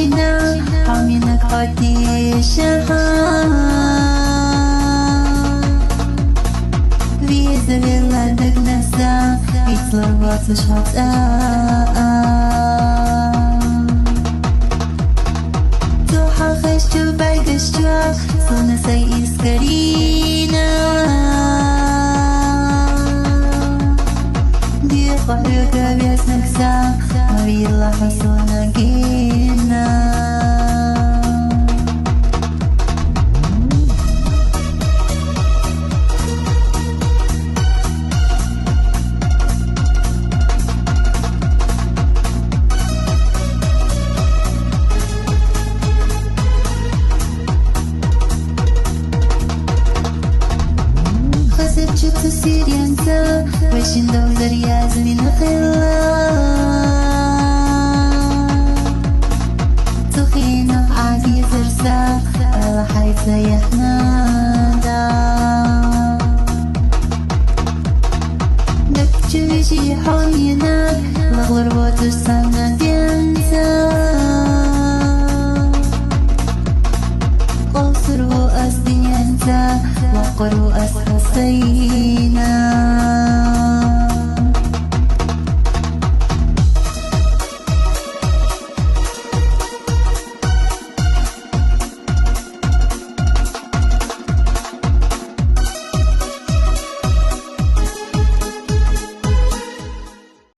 هرشنا حامينك هاتي شهان Виза вела до гнезда, ведь слова слышатся. Духа хочу байгаща, словно са искрина. Дирха хрюка вясных са, мавила хасуна гина. Чуться сиренца, вещиндов заряз винохила. Тухинов عادي زرسا، الله حيسيحنا دا. دك تشوشي حوينا، لغور وترسانا دينسا. قصر وأسدينسا، وقر وأسحسينا.